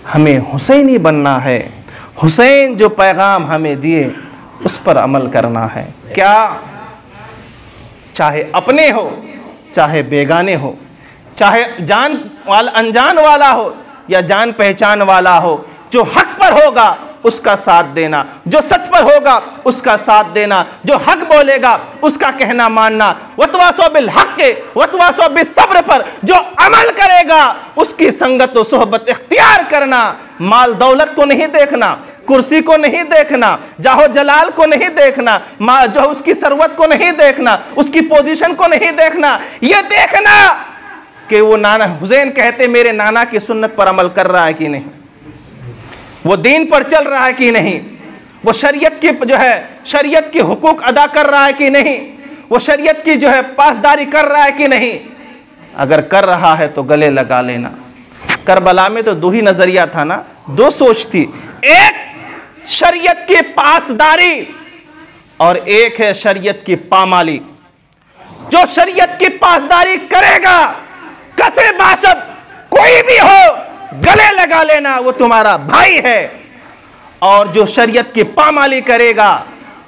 हमें हुसैनी बनना है। हुसैन जो पैगाम हमें दिए उस पर अमल करना है। क्या चाहे अपने हो, चाहे बेगाने हो, चाहे जान वाला अनजान वाला हो या जान पहचान वाला हो, जो हक पर होगा उसका साथ देना, जो सच पर होगा उसका साथ देना, जो हक बोलेगा उसका कहना मानना। वतवासो बिल हक, वतवासो बिस सब्र पर जो अमल करेगा उसकी संगत व सोहबत इख्तियार करना। माल दौलत को नहीं देखना, कुर्सी को नहीं देखना, जाहो जलाल को नहीं देखना, जो उसकी सरवत को नहीं देखना, उसकी पोजीशन को नहीं देखना, ये देखना कि वो नाना हुसैन कहते मेरे नाना की सुन्नत पर अमल कर रहा है कि नहीं, वो दीन पर चल रहा है कि नहीं, वो शरीयत की जो है शरीयत के हुकूक अदा कर रहा है कि नहीं, वो शरीयत की जो है पासदारी कर रहा है कि नहीं। अगर कर रहा है तो गले लगा लेना। करबला में तो दो ही नजरिया था ना, दो सोच थी, एक शरीयत की पासदारी और एक है शरीयत की पामाली। जो शरीयत की पासदारी करेगा, कसे बाशद कोई भी हो, गले लगा लेना, वो तुम्हारा भाई है। और जो शरीयत की पामाली करेगा,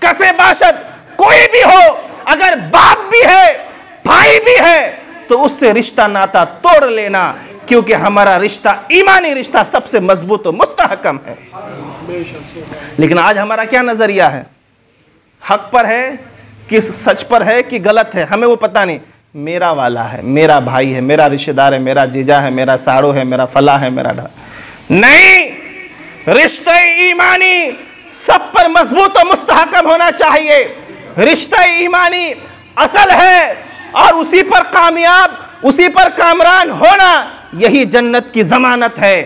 कसे बाशद कोई भी हो, अगर बाप भी है भाई भी है, तो उससे रिश्ता नाता तोड़ लेना, क्योंकि हमारा रिश्ता ईमानी रिश्ता सबसे मजबूत और मुस्तहकम है। लेकिन आज हमारा क्या नजरिया है? हक पर है कि सच पर है कि गलत है, हमें वो पता नहीं। मेरा वाला है, मेरा भाई है, मेरा रिश्तेदार है, मेरा जीजा है, मेरा साड़ो है, मेरा फला है, मेरा नहीं। रिश्ते ईमानी सब पर मजबूत और मुस्तहकम होना चाहिए। रिश्ते ईमानी असल है और उसी पर कामयाब, उसी पर कामरान होना, यही जन्नत की जमानत है।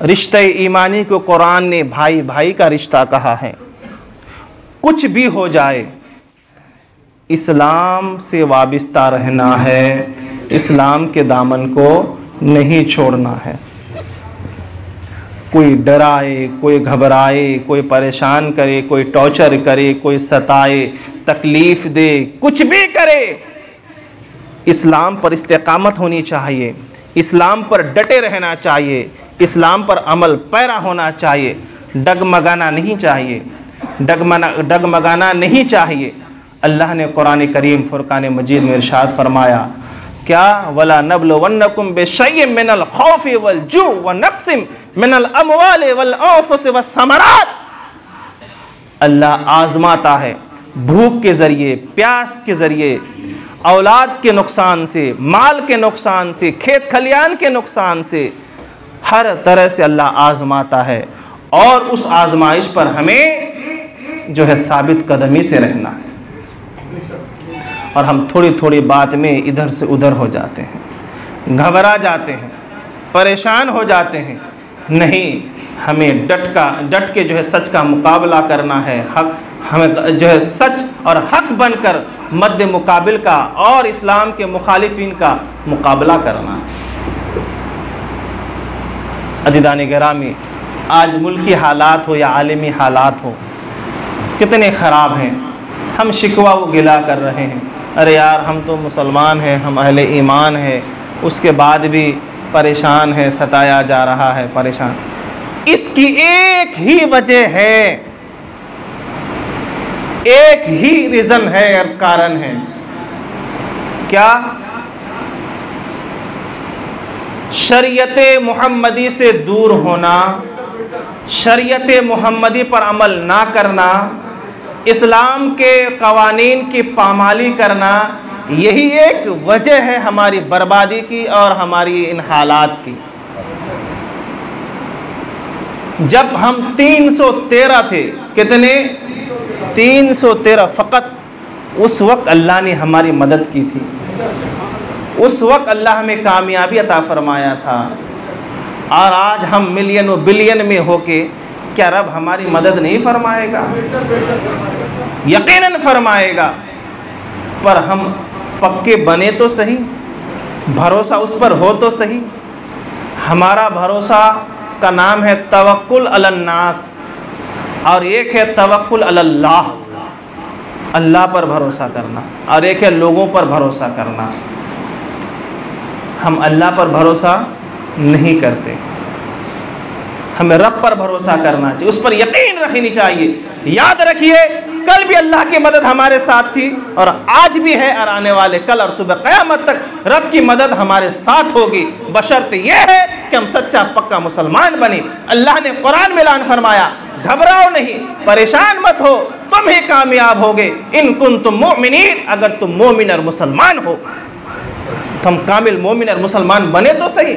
रिश्ते ईमानी को कुरान ने भाई भाई का रिश्ता कहा है। कुछ भी हो जाए, इस्लाम से वाबिस्ता रहना है, इस्लाम के दामन को नहीं छोड़ना है। कोई डराए, कोई घबराए, कोई परेशान करे, कोई टॉर्चर करे, कोई सताए, तकलीफ दे, कुछ भी करे, इस्लाम पर इस्तेकामत होनी चाहिए, इस्लाम पर डटे रहना चाहिए, इस्लाम पर अमल पैरा होना चाहिए। डगमगाना नहीं चाहिए, डगमगाना नहीं चाहिए। अल्लाह ने कुरान करीम फुरकान मजीद में इरशाद फरमाया, क्या वला नबलुवन्नकुम बिशैइन मिनल खौफि वल जू व नक्सिम मिनल अमवालि वल अनफुसि वस्समरात। अल्लाह आजमाता है भूख के ज़रिए, प्यास के ज़रिए, औलाद के नुकसान से, माल के नुकसान से, खेत खलियान के नुकसान से, हर तरह से अल्लाह आजमाता है। और उस आजमाइश पर हमें जो है साबित कदमी से रहना है। और हम थोड़ी थोड़ी बात में इधर से उधर हो जाते हैं, घबरा जाते हैं, परेशान हो जाते हैं। नहीं, हमें डट के जो है सच का मुकाबला करना है। हक हमें जो है सच और हक बनकर मद्दे मुकाबिल का और इस्लाम के मुखालिफिन का मुकाबला करना है। अज़ीज़ान गिरामी, आज मुल्की हालात हो या आलमी हालात हो, कितने ख़राब हैं। हम शिकवा व गिला कर रहे हैं, अरे यार हम तो मुसलमान हैं, हम अहले ईमान हैं, उसके बाद भी परेशान है, सताया जा रहा है, परेशान। इसकी एक ही वजह है, एक ही रीज़न है और कारण है। क्या? शरीयत मुहम्मदी से दूर होना, शरीयत मुहम्मदी पर अमल ना करना, इस्लाम के कवानीन की पामाली करना, यही एक वजह है हमारी बर्बादी की और हमारी इन हालात की। जब हम 313 थे, कितने? 313 फ़कत, उस वक्त अल्लाह ने हमारी मदद की थी, उस वक्त अल्लाह हमें कामयाबी अता फरमाया था। और आज हम मिलियन व बिलियन में होके क्या रब हमारी मदद नहीं फरमाएगा? यकीनन फरमाएगा, पर हम पक्के बने तो सही, भरोसा उस पर हो तो सही। हमारा भरोसा का नाम है तवक्कुल अलन्नास और एक है तवक्कुल अलल्लाह, अल्लाह पर भरोसा करना, और एक है लोगों पर भरोसा करना। हम अल्लाह पर भरोसा नहीं करते, हमें रब पर भरोसा करना चाहिए, उस पर यकीन रखनी चाहिए। याद रखिए, कल भी अल्लाह की मदद हमारे साथ थी और आज भी है और आने वाले कल और सुबह क़यामत तक रब की मदद हमारे साथ होगी, बशर्ते यह है कि हम सच्चा पक्का मुसलमान बने। अल्लाह ने कुरान में ऐलान फरमाया, घबराओ नहीं, परेशान मत हो, तुम ही कामयाब होगे। इन कुंतुम मुमिनीन, अगर तुम मोमिन और मुसलमान हो तो हम कामिल मोमिन और मुसलमान बने तो सही।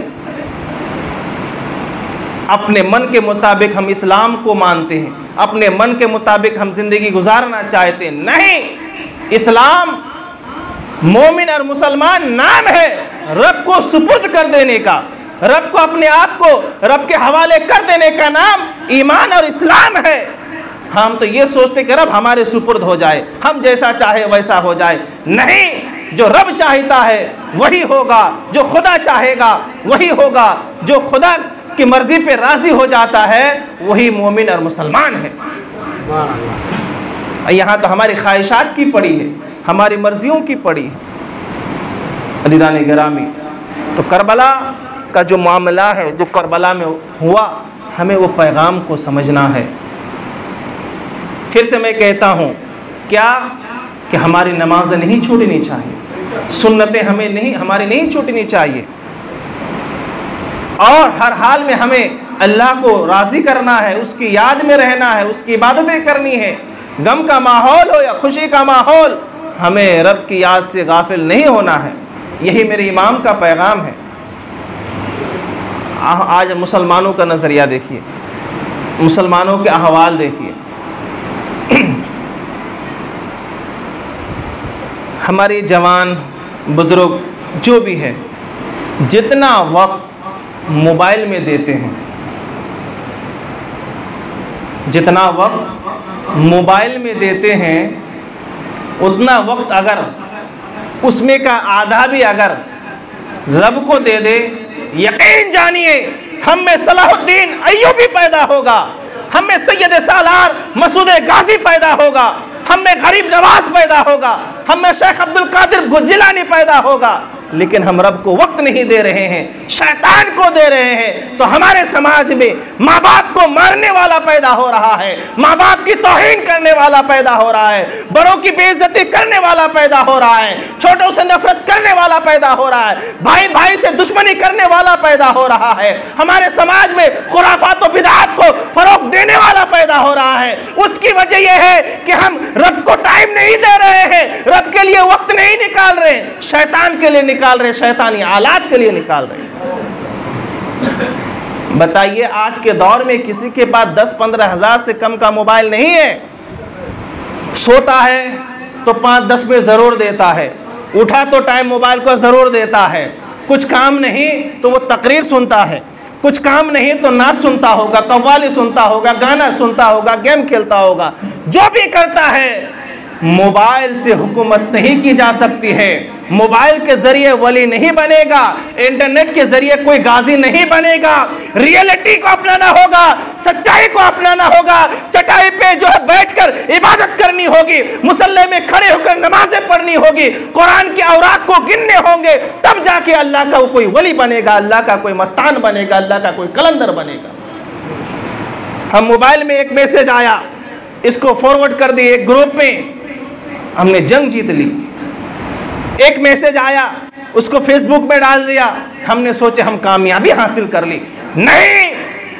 अपने मन के मुताबिक हम इस्लाम को मानते हैं, अपने मन के मुताबिक हम जिंदगी गुजारना चाहते हैं, नहीं। इस्लाम मोमिन और मुसलमान नाम है रब को सुपुर्द कर देने का, रब को अपने आप को रब के हवाले कर देने का नाम ईमान और इस्लाम है। हम तो ये सोचते कि रब हमारे सुपुर्द हो जाए, हम जैसा चाहे वैसा हो जाए, नहीं। जो रब चाहता है वही होगा, जो खुदा चाहेगा वही होगा, जो खुदा की मर्जी पे राजी हो जाता है वही मोमिन और मुसलमान है। यहाँ तो हमारी ख्वाहिशात की पड़ी है, हमारी मर्जियों की पड़ी है। अदीदान गिरामी, तो करबला का जो मामला है, जो करबला में हुआ, हमें वो पैगाम को समझना है। फिर से मैं कहता हूँ, क्या कि हमारी नमाज़ें नहीं छूटनी चाहिए, सुन्नतें हमारी नहीं छूटनी चाहिए, और हर हाल में हमें अल्लाह को राज़ी करना है, उसकी याद में रहना है, उसकी इबादतें करनी है। गम का माहौल हो या खुशी का माहौल, हमें रब की याद से गाफिल नहीं होना है। यही मेरे इमाम का पैगाम है। आज मुसलमानों का नज़रिया देखिए, मुसलमानों के अहवाल देखिए। हमारे जवान बुजुर्ग जो भी है, जितना वक्त मोबाइल में देते हैं, जितना वक्त मोबाइल में देते हैं, उतना वक्त अगर उसमें का आधा भी अगर रब को दे दे, यकीन जानिए हम में सलाहुद्दीन अय्यूबी पैदा होगा, हम में सैयद सालार मसूद गाजी पैदा होगा, हम में गरीब नवाज पैदा होगा, हम में शेख अब्दुल कादिर जिलानी पैदा होगा। लेकिन हम रब को वक्त नहीं दे रहे हैं, शैतान को दे रहे हैं। तो हमारे समाज में माँ बाप को मारने वाला पैदा हो रहा है, माँ बाप की तौहीन करने वाला पैदा हो रहा है, बड़ों की बेइज्जती करने वाला पैदा हो रहा है, छोटों से नफरत करने वाला पैदा हो रहा है, भाई भाई से दुश्मनी करने वाला पैदा हो रहा है। हमारे समाज में खुराफात और बिदअत को फरोग देने वाला पैदा हो रहा है। उसकी वजह यह है कि हम रब को टाइम नहीं दे रहे हैं, रब के लिए वक्त नहीं निकाल रहे, शैतान के लिए निकाल रहे, शैतानी आलात के लिए निकाल रहे। बताइए, आज के दौर में किसी के पास 10-15 हज़ार से कम का मोबाइल नहीं है। सोता है तो 5-10 में ज़रूर देता है, उठा तो टाइम मोबाइल को ज़रूर देता है, कुछ काम नहीं तो वो तकरीर सुनता है, कुछ काम नहीं तो नाच सुनता होगा, कव्वाली सुनता होगा, गाना सुनता होगा, गेम खेलता होगा। जो भी करता है, मोबाइल से हुकूमत नहीं की जा सकती है। मोबाइल के जरिए वली नहीं बनेगा, इंटरनेट के जरिए कोई गाजी नहीं बनेगा। रियलिटी को अपनाना होगा, सच्चाई को अपनाना होगा। चटाई पे जो है बैठकर इबादत करनी होगी, मुसल्ले में खड़े होकर नमाजें पढ़नी होगी, कुरान के औराक को गिनने होंगे, तब जाके अल्लाह का कोई वली बनेगा, अल्लाह का कोई मस्तान बनेगा, अल्लाह का कोई कलंदर बनेगा। हम मोबाइल में एक मैसेज आया, इसको फॉरवर्ड कर दिए एक ग्रुप में, हमने जंग जीत ली। एक मैसेज आया, उसको फेसबुक में डाल दिया, हमने सोचे हम कामयाबी हासिल कर ली। नहीं,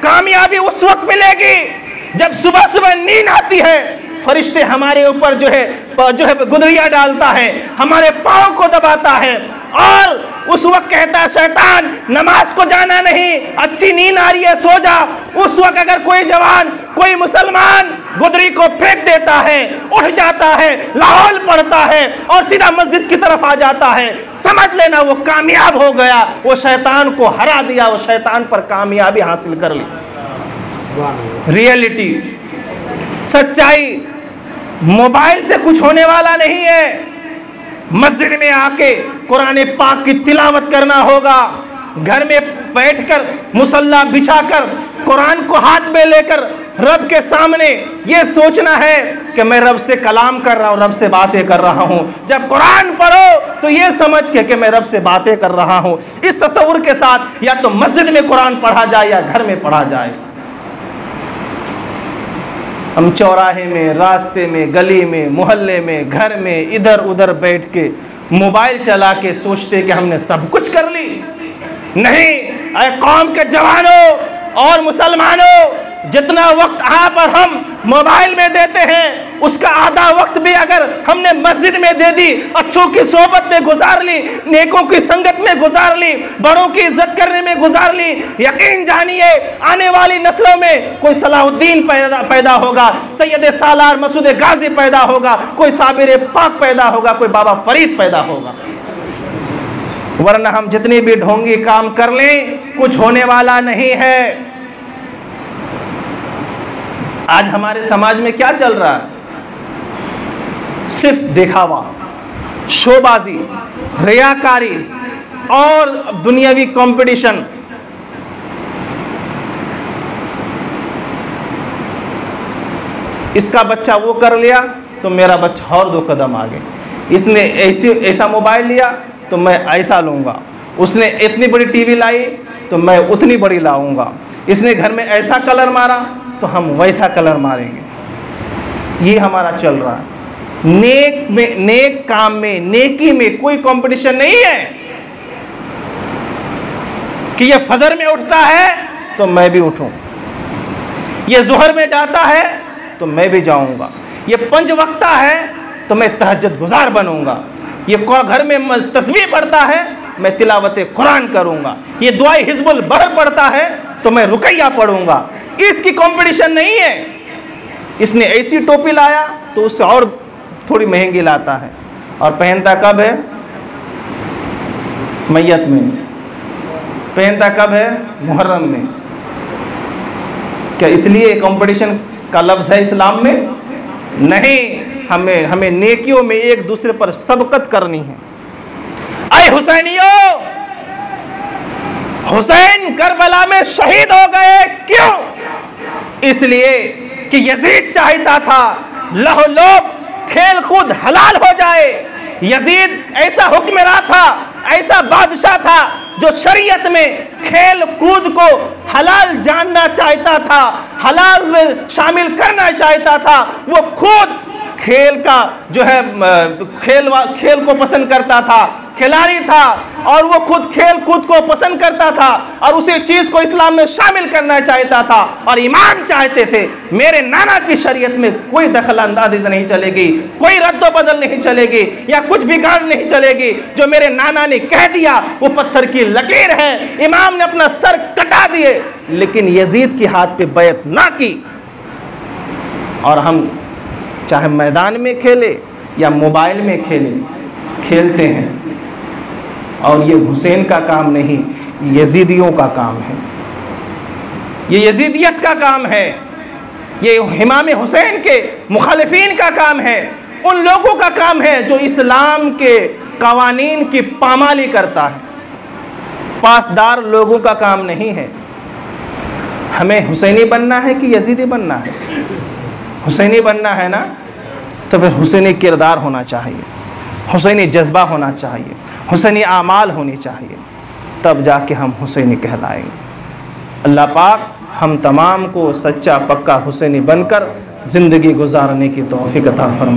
कामयाबी उस वक्त मिलेगी जब सुबह सुबह नींद आती है, फरिश्ते हमारे ऊपर जो है गुदरिया डालता है, हमारे पाँव को दबाता है, और उस वक्त कहता है शैतान नमाज को जाना नहीं, अच्छी नींद आ रही है, सो जा। उस वक्त अगर कोई जवान, कोई मुसलमान गुदरी को फेंक देता है, उठ जाता है, लाहौल पढ़ता है और सीधा मस्जिद की तरफ आ जाता है, समझ लेना वो कामयाब हो गया, वो शैतान को हरा दिया, वो शैतान पर कामयाबी हासिल कर ली। रियलिटी, सच्चाई मोबाइल से कुछ होने वाला नहीं है। मस्जिद में आके कुरान पाक की तिलावत करना होगा, घर में बैठकर मुसल्ला बिछाकर कुरान को हाथ में लेकर रब के सामने ये सोचना है कि मैं रब से कलाम कर रहा हूँ, रब से बातें कर रहा हूँ। जब कुरान पढ़ो तो ये समझ के कि मैं रब से बातें कर रहा हूँ, इस तस्वुर के साथ या तो मस्जिद में कुरान पढ़ा जाए या घर में पढ़ा जाए। हम चौराहे में, रास्ते में, गली में, मोहल्ले में, घर में इधर उधर बैठ के मोबाइल चला के सोचते कि हमने सब कुछ कर ली। नहीं, अरे कौम के जवानों और मुसलमानों, जितना वक्त यहाँ पर हम मोबाइल में देते हैं उसका आधा वक्त भी अगर हमने मस्जिद में दे दी, अच्छों की सोबत में गुजार ली, नेकों की संगत में गुजार ली, बड़ों की इज्जत करने में गुजार ली, यकीन जानिए आने वाली नस्लों में कोई सलाहुद्दीन पैदा होगा, सैयद सालार मसूद गाजी पैदा होगा, कोई साबिर पाक पैदा होगा, कोई बाबा फरीद पैदा होगा। वरना हम जितनी भी ढोंगी काम कर लें कुछ होने वाला नहीं है। आज हमारे समाज में क्या चल रहा है? सिर्फ दिखावा, शोबाजी, रियाकारी और दुनियावी कंपटीशन। इसका बच्चा वो कर लिया तो मेरा बच्चा और 2 कदम आगे, इसने ऐसा मोबाइल लिया तो मैं ऐसा लूँगा, उसने इतनी बड़ी टीवी लाई तो मैं उतनी बड़ी लाऊंगा, इसने घर में ऐसा कलर मारा तो हम वैसा कलर मारेंगे। ये हमारा चल रहा है। नेक में, नेक काम में, नेकी में कोई कंपटीशन नहीं है कि ये फजर में उठता है तो मैं भी उठूं, ये जोहर में जाता है तो मैं भी जाऊंगा, ये 5 वक्ता है तो मैं तहज्जुद गुजार बनूंगा, ये घर में तस्बीह पढ़ता है मैं तिलावत कुरान करूंगा, ये दुआए हिज़्बुल बहर पढ़ता है तो मैं रुकैया पढ़ूंगा। इसकी कंपटीशन नहीं है। इसने ऐसी टोपी लाया तो उससे और थोड़ी महंगी लाता है, और पहनता कब है? मैयत में। पहनता कब है? मुहर्रम में। क्या इसलिए कंपटीशन का लफ्ज़ है इस्लाम में? नहीं, हमें नेकियों में एक दूसरे पर सबकत करनी है। ऐ हुसैनियों, हुसैन करबला में शहीद हो गए, क्यों? इसलिए कि यजीद चाहता था लहू-लुब, खेल कूद हलाल हो जाए। यजीद ऐसा हुक्मरान था, ऐसा बादशाह था जो शरीयत में खेल कूद को हलाल जानना चाहता था, हलाल में शामिल करना चाहता था। वो खुद खेल का जो है खेल को पसंद करता था, खिलाड़ी था, और वो खुद खेल कूद को पसंद करता था और उसी चीज़ को इस्लाम में शामिल करना चाहता था। और इमाम चाहते थे मेरे नाना की शरीयत में कोई दखल अंदाजी नहीं चलेगी, कोई रद्द बदल नहीं चलेगी, या कुछ बिगाड़ नहीं चलेगी। जो मेरे नाना ने कह दिया वो पत्थर की लकीर है। इमाम ने अपना सर कटा दिए लेकिन यजीद के हाथ पे बैत ना की। और हम चाहे मैदान में खेले या मोबाइल में खेलते हैं, और ये हुसैन का काम नहीं, यजीदियों का काम है, ये यजीदियत का काम है, ये इमाम हुसैन के मुखालिफिन का काम है, उन लोगों का काम है जो इस्लाम के कवानीन की पामाली करता है। पासदार लोगों का काम नहीं है। हमें हुसैनी बनना है कि यजीदी बनना है? हुसैनी बनना है ना, तो फिर हुसैनी किरदार होना चाहिए, हुसैनी जज्बा होना चाहिए, हुसैनी आमाल होनी चाहिए, तब जाके हम हुसैनी कहलाएंगे। अल्लाह पाक हम तमाम को सच्चा पक्का हुसैनी बनकर ज़िंदगी गुजारने की तौफीक अता फरमाए।